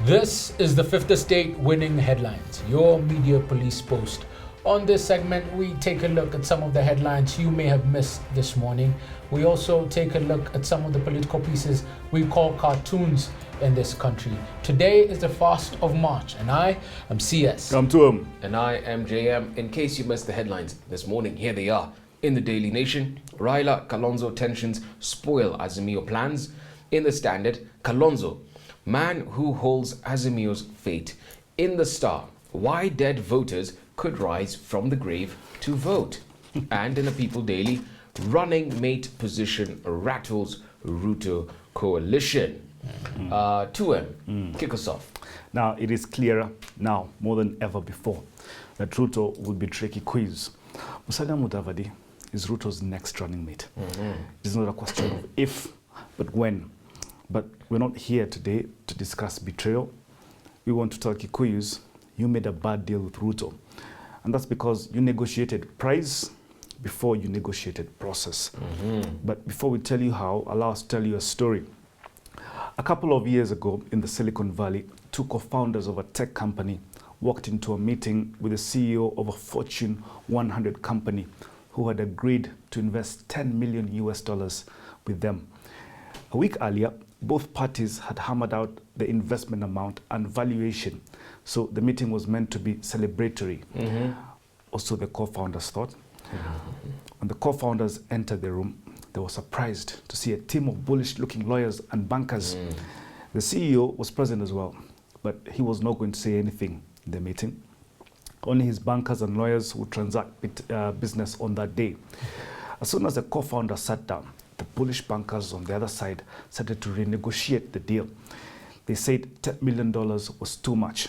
This is the Fifth Estate Winning Headlines, your media police post. On this segment, we take a look at some of the headlines you may have missed this morning. We also take a look at some of the political pieces we call cartoons in this country. Today is the 1st of March, and I am CS. Come to him. And I am JM. In case you missed the headlines this morning, here they are. In the Daily Nation, Raila Kalonzo tensions spoil Azimio plans. In the Standard, Kalonzo, man who holds Azimio's fate. In the Star, why dead voters could rise from the grave to vote. And in the People Daily, running mate position rattles RUTO coalition. 2M, kick us off. Now, it is clearer now, more than ever before, that RUTO will betray Kikuyus. Musalia Mudavadi is RUTO's next running mate. It is not a question of if, but when. But we're not here today to discuss betrayal. We want to tell Kikuyus, you made a bad deal with RUTO. And that's because you negotiated price before you negotiated process. But before we tell you how, allow us to tell you a story. A couple of years ago in the Silicon Valley, two co-founders of a tech company walked into a meeting with the CEO of a Fortune 100 company who had agreed to invest $10 million with them. A week earlier, both parties had hammered out the investment amount and valuation. So the meeting was meant to be celebratory. Also, the co-founders thought. When the co-founders entered the room, they were surprised to see a team of bullish-looking lawyers and bankers. The CEO was present as well, but he was not going to say anything in the meeting. Only his bankers and lawyers would transact business on that day. As soon as the co-founder sat down, the bullish bankers on the other side started to renegotiate the deal. They said $10 million was too much.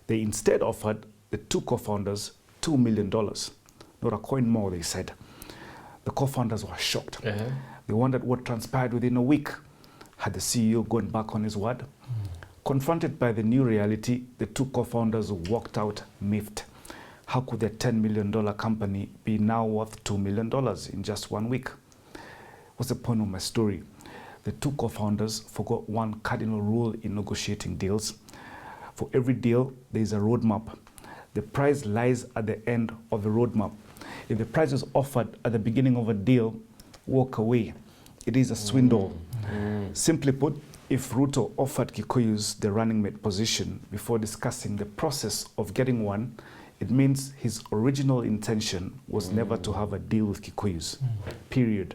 They instead offered the two co-founders $2 million. Not a coin more, they said. The co-founders were shocked. They wondered what transpired within a week. Had the CEO gone back on his word? Confronted by the new reality, the two co-founders walked out miffed. How could their $10 million company be now worth $2 million in just 1 week? What's the point of my story? The two co-founders forgot one cardinal rule in negotiating deals. For every deal, there is a roadmap. The price lies at the end of the roadmap. If the price is offered at the beginning of a deal, walk away. It is a swindle. Simply put, if RUTO offered Kikuyus the running mate position before discussing the process of getting one, it means his original intention was never to have a deal with Kikuyus. Period.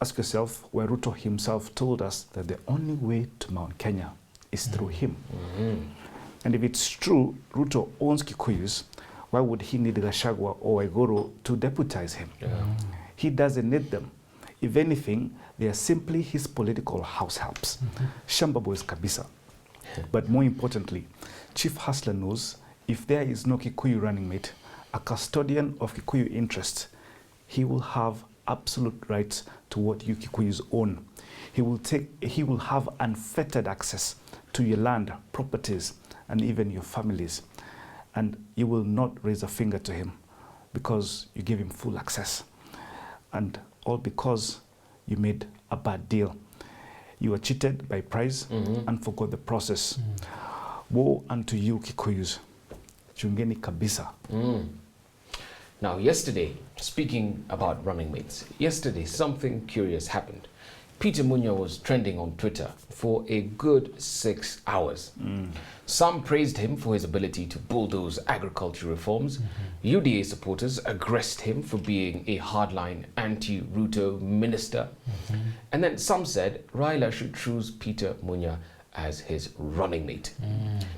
Ask yourself why RUTO himself told us that the only way to Mount Kenya is through him. And if it's true, RUTO owns Kikuyus, why would he need Gachagua or Waiguru to deputize him? He doesn't need them. If anything, they are simply his political house helps. Shamba boys kabisa. But more importantly, Chief Hustler knows if there is no Kikuyu running mate, a custodian of Kikuyu interests, he will have absolute rights to what you Kikuyus own. He will have unfettered access to your land, properties, and even your families. And you will not raise a finger to him because you give him full access. And all because you made a bad deal. You were cheated by price and forgot the process. Woe unto you, Kikuyus. Chungeni kabisa. Now, yesterday, speaking about running mates, yesterday something curious happened. Peter Munya was trending on Twitter for a good 6 hours. Some praised him for his ability to bulldoze agriculture reforms. UDA supporters aggressed him for being a hardline anti-RUTO minister. And then some said Raila should choose Peter Munya as his running mate.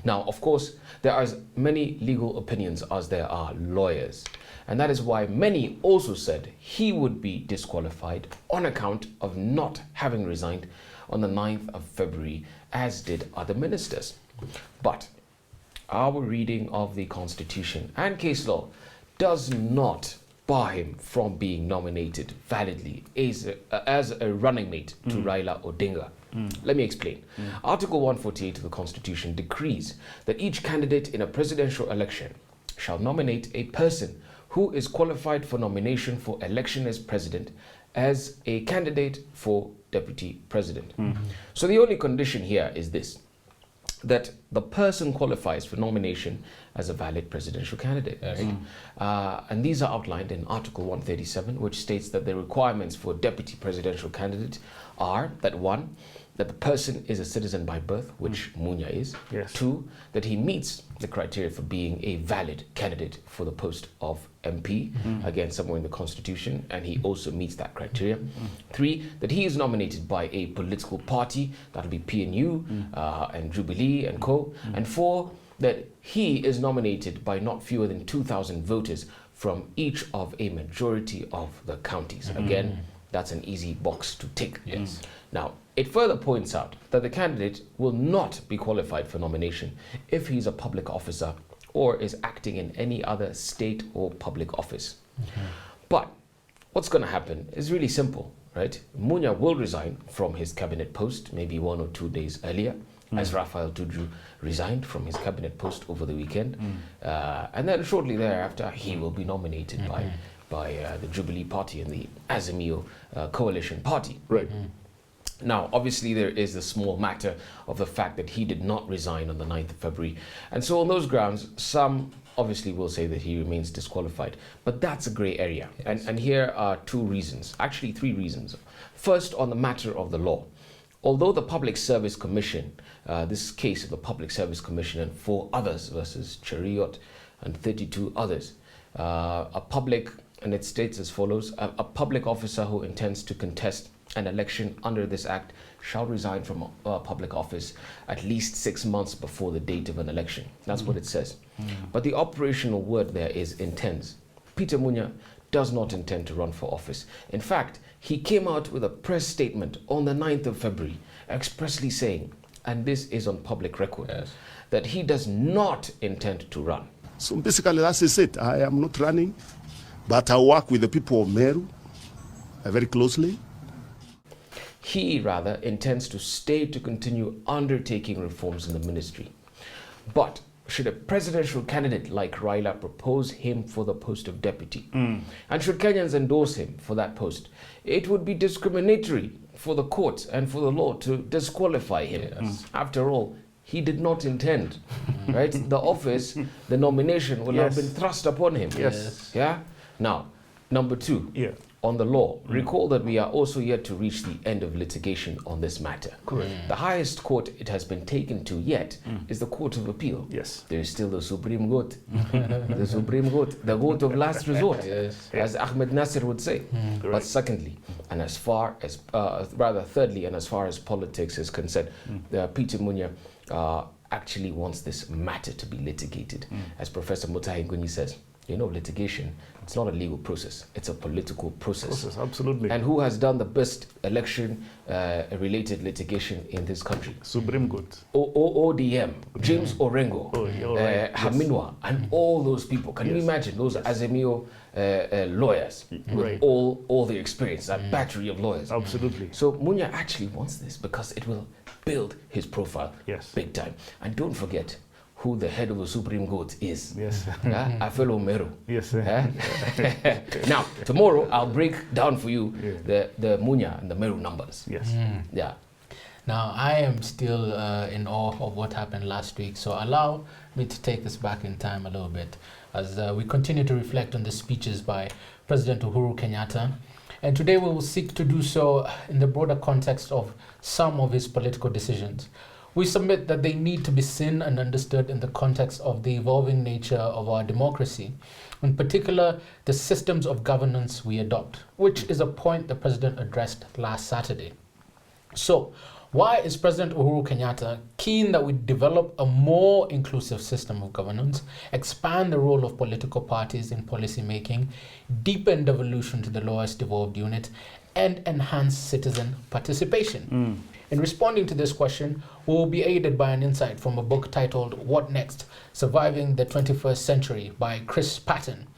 Now, of course, there are as many legal opinions as there are lawyers. And that is why many also said he would be disqualified on account of not having resigned on the 9th of February, as did other ministers. But our reading of the Constitution and case law does not bar him from being nominated validly as a running mate to Raila Odinga. Let me explain. Article 148 of the Constitution decrees that each candidate in a presidential election shall nominate a person who is qualified for nomination for election as president as a candidate for deputy president. So the only condition here is this, that the person qualifies for nomination as a valid presidential candidate. Yes. Right? And these are outlined in Article 137, which states that the requirements for deputy presidential candidate are that one, that the person is a citizen by birth, which Munya is. Yes. Two, that he meets the criteria for being a valid candidate for the post of MP, again, somewhere in the Constitution, and he also meets that criteria. Three, that he is nominated by a political party, that'll be PNU and Jubilee and co. And four, that he is nominated by not fewer than 2,000 voters from each of a majority of the counties. Again, that's an easy box to tick. Yes. Now, it further points out that the candidate will not be qualified for nomination if he's a public officer or is acting in any other state or public office. But what's going to happen is really simple, right? Munya will resign from his cabinet post maybe 1 or 2 days earlier, as Raphael Tuju resigned from his cabinet post over the weekend. And then shortly thereafter, he will be nominated by the Jubilee Party and the Azimio coalition party. Right. Now, obviously, there is the small matter of the fact that he did not resign on the 9th of February. And so on those grounds, some obviously will say that he remains disqualified. But that's a grey area. Yes. And here are two reasons, actually 3 reasons. First, on the matter of the law. Although the Public Service Commission, this case of the Public Service Commission and 4 others versus Chariot and 32 others, a public, and it states as follows, a public officer who intends to contest an election under this act shall resign from public office at least 6 months before the date of an election. That's what it says. But the operational word there is intends. Peter Munya does not intend to run for office. In fact, he came out with a press statement on the 9th of February expressly saying, and this is on public record, that he does not intend to run. So basically, that is it. I am not running, but I work with the people of Meru very closely. He rather intends to stay to continue undertaking reforms in the ministry. But should a presidential candidate like Raila propose him for the post of deputy, and should Kenyans endorse him for that post, it would be discriminatory for the court and for the law to disqualify him. After all, he did not intend, right? The office, the nomination will have been thrust upon him. Yes. Yeah? Now, number 2. Yeah. On the law, recall that we are also yet to reach the end of litigation on this matter. Correct. The highest court it has been taken to yet is the Court of Appeal. Yes. There is still the Supreme Court, the Supreme Court, the court of last resort, as Ahmed Nasser would say. But secondly, and as far as, thirdly, and as far as politics is concerned, Peter Munya actually wants this matter to be litigated. As Professor Mutahi Ngunyi says, you know, litigation, it's not a legal process, it's a political process. Absolutely. And who has done the best election-related litigation in this country? Supreme Court. ODM, James Orengo, Haminwa, and all those people. Can you imagine those Azimio lawyers with all the experience, that battery of lawyers? Absolutely. So Munya actually wants this because it will build his profile big time. And don't forget who the head of the Supreme Court is. Yes. A fellow Meru. Yes. Now, tomorrow I'll break down for you the Munya and the Meru numbers. Yes. Yeah. Now, I am still in awe of what happened last week, so allow me to take us back in time a little bit as we continue to reflect on the speeches by President Uhuru Kenyatta. And today we will seek to do so in the broader context of some of his political decisions. We submit that they need to be seen and understood in the context of the evolving nature of our democracy, in particular, the systems of governance we adopt, which is a point the President addressed last Saturday. So, why is President Uhuru Kenyatta keen that we develop a more inclusive system of governance, expand the role of political parties in policy making, deepen devolution to the lowest devolved unit, and enhance citizen participation? In responding to this question, we will be aided by an insight from a book titled What Next? Surviving the 21st Century by Chris Patton,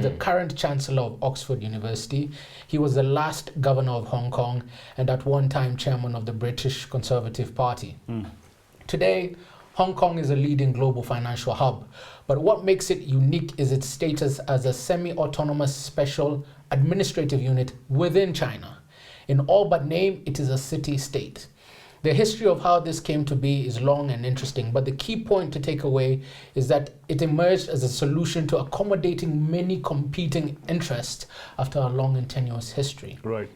the current Chancellor of Oxford University. He was the last governor of Hong Kong and at one time chairman of the British Conservative Party. Today, Hong Kong is a leading global financial hub, but what makes it unique is its status as a semi-autonomous special administrative unit within China. In all but name, it is a city-state. The history of how this came to be is long and interesting, but the key point to take away is that it emerged as a solution to accommodating many competing interests after a long and tenuous history. Right.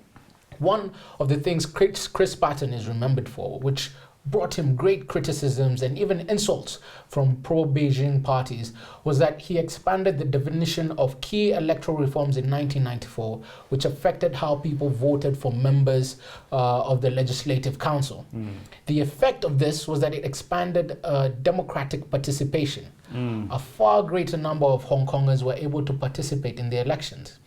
One of the things Chris Patton is remembered for, which brought him great criticisms and even insults from pro-Beijing parties, was that he expanded the definition of key electoral reforms in 1994, which affected how people voted for members of the Legislative Council. The effect of this was that it expanded democratic participation. A far greater number of Hong Kongers were able to participate in the elections.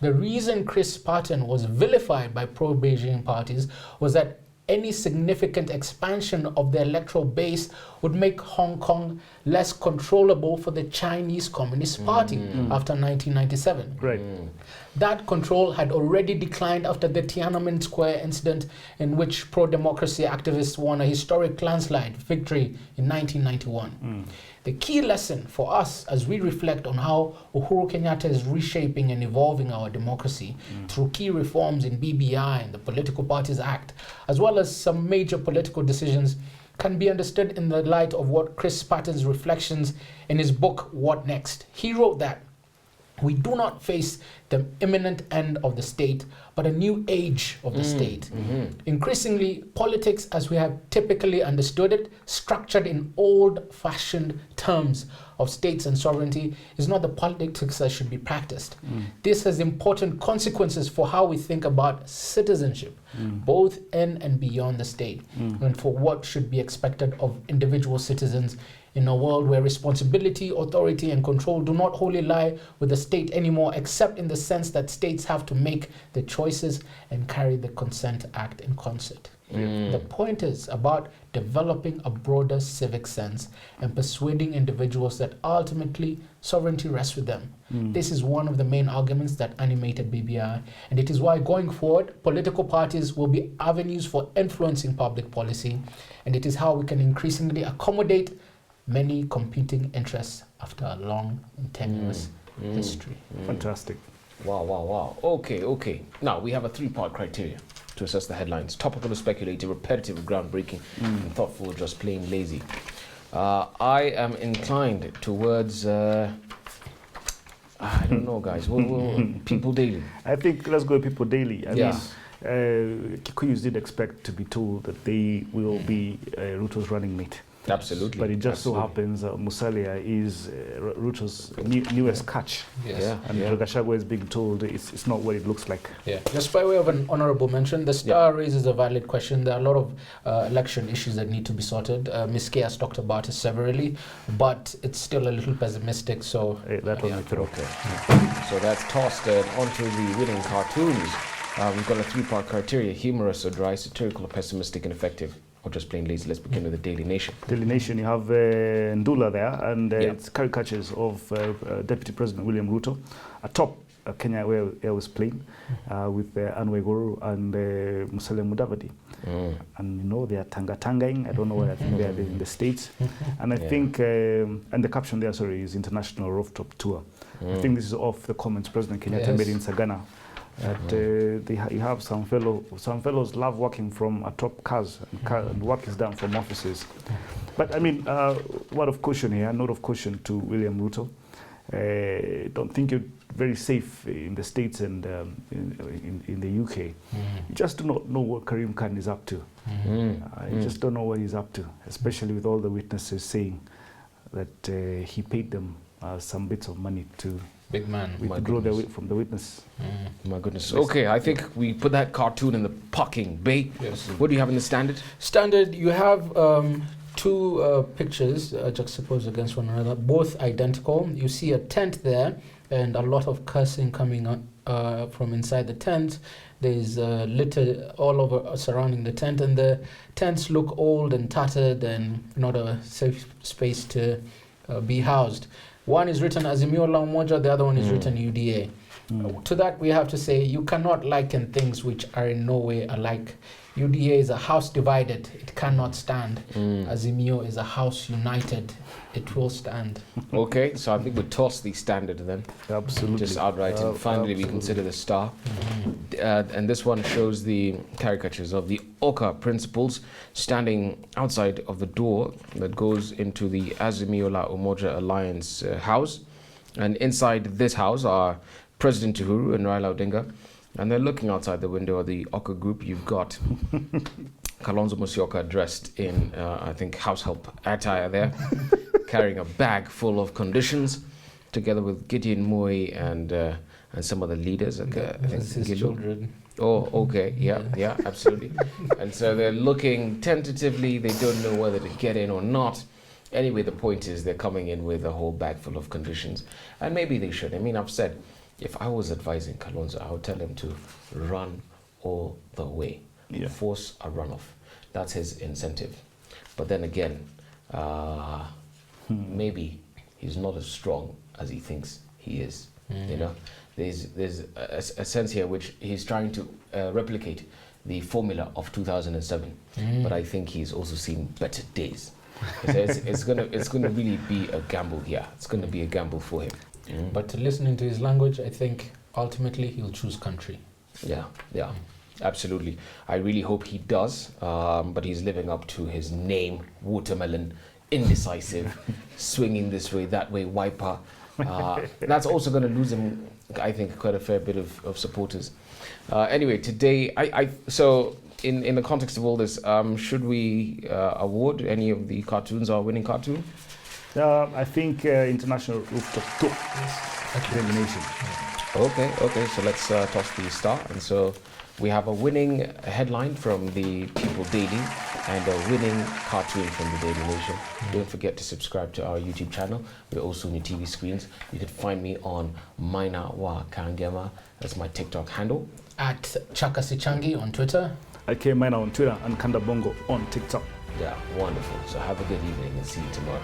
The reason Chris Patton was vilified by pro-Beijing parties was that any significant expansion of the electoral base would make Hong Kong less controllable for the Chinese Communist Party after 1997. Right. That control had already declined after the Tiananmen Square incident, in which pro-democracy activists won a historic landslide victory in 1991. The key lesson for us as we reflect on how Uhuru Kenyatta is reshaping and evolving our democracy through key reforms in BBI and the Political Parties Act, as well as some major political decisions, can be understood in the light of what Chris Patton's reflections in his book, What Next? He wrote that we do not face the imminent end of the state, but a new age of the state. Increasingly, politics as we have typically understood it, structured in old-fashioned terms of states and sovereignty, is not the politics that should be practiced. This has important consequences for how we think about citizenship, both in and beyond the state, and for what should be expected of individual citizens in a world where responsibility, authority, and control do not wholly lie with the state anymore, except in the sense that states have to make the choices and carry the consent act in concert. The point is about developing a broader civic sense and persuading individuals that ultimately sovereignty rests with them. This is one of the main arguments that animated BBI, and it is why going forward, political parties will be avenues for influencing public policy, and it is how we can increasingly accommodate many competing interests after a long and tenuous history. Fantastic. Wow. Okay. Now, we have a three-part criteria to assess the headlines. Topical or speculative, repetitive or groundbreaking, and thoughtful or just plain lazy. I am inclined towards, I don't know, guys. People Daily. I think let's go with People Daily. I Yes. mean, Kikuyus did expect to be told that they will be Ruto's running mate. Absolutely. But it just so happens Musalia is Ruto's newest catch. Yes. Yeah. And Gachagua is being told it's not what it looks like. Yeah. Just by way of an honorable mention, the Star raises a valid question. There are a lot of election issues that need to be sorted. Ms. K has talked about it severally, but it's still a little pessimistic. So That was my throw. Okay. So that's tossed onto the winning cartoons. We've got a three-part criteria: humorous or dry, satirical or pessimistic, and effective or just plain lazy. Let's begin with the Daily Nation. Daily Nation, you have Ndula there, and it's caricatures of Deputy President William Ruto atop Kenya Airways plane with Anwe Guru and Musalia Mudavadi. And you know, they are tangaing. I don't know where, I think they are in the States. And I think, and the caption there, sorry, is International Rooftop Tour. I think this is off the comments President Kenyatta made in Sagana. That you have some fellows love working from atop cars, and work is done from offices. But I mean, word of caution here, note of caution to William Ruto. Don't think you're very safe in the States and in the UK. You just do not know what Karim Khan is up to. You just don't know what he's up to, especially with all the witnesses saying that he paid them some bits of money to big man. withdraw from the witness. My goodness. Okay, I think we put that cartoon in the parking bay. Yes. What do you have in the Standard? Standard, you have two pictures juxtaposed against one another, both identical. You see a tent there and a lot of cursing coming on from inside the tent. There's litter all over surrounding the tent, and the tents look old and tattered and not a safe space to be housed. One is written Azimio la Umoja, the other one is written UDA. To that, we have to say you cannot liken things which are in no way alike. UDA is a house divided, it cannot stand. Azimio is a house united, it will stand. Okay, so I think we toss the standard then. Absolutely. Just outright. And finally, we consider the star. And this one shows the caricatures of the Oka principals standing outside of the door that goes into the Azimiola Umoja Alliance house. And inside this house are President Uhuru and Raila Odinga. And they're looking outside the window of the Oka group. You've got Kalonzo Musyoka dressed in, I think, house help attire there, carrying a bag full of conditions, together with Gideon Moi and some other leaders. Like, I think His Gideon. children. Oh, okay, yeah, absolutely. And so they're looking tentatively. They don't know whether to get in or not. Anyway, the point is they're coming in with a whole bag full of conditions. And maybe they should. I mean, I've said, if I was advising Kalonzo, I would tell him to run all the way. Yeah. Force a runoff. That's his incentive. But then again, maybe he's not as strong as he thinks he is. You know, there's a sense here which he's trying to replicate the formula of 2007. But I think he's also seen better days. So it's gonna really be a gamble. Yeah, it's gonna be a gamble for him. But listening to his language, I think ultimately he'll choose country. Yeah, absolutely. I really hope he does. But he's living up to his name, Watermelon, indecisive, swinging this way, that way, wiper. That's also going to lose him, I think, quite a fair bit of supporters. Anyway, today, so in the context of all this, should we award any of the cartoons our winning cartoon? I think International RUTO Determination. Okay, so let's toss the star. And so we have a winning headline from the People Daily and a winning cartoon from the Daily Nation. Don't forget to subscribe to our YouTube channel. We're also on your TV screens. You can find me on Maina Wa Kangema. That's my TikTok handle. At Chakasichangi on Twitter. IK Miner on Twitter and Kanda Bongo on TikTok. Yeah, wonderful. So have a good evening and see you tomorrow.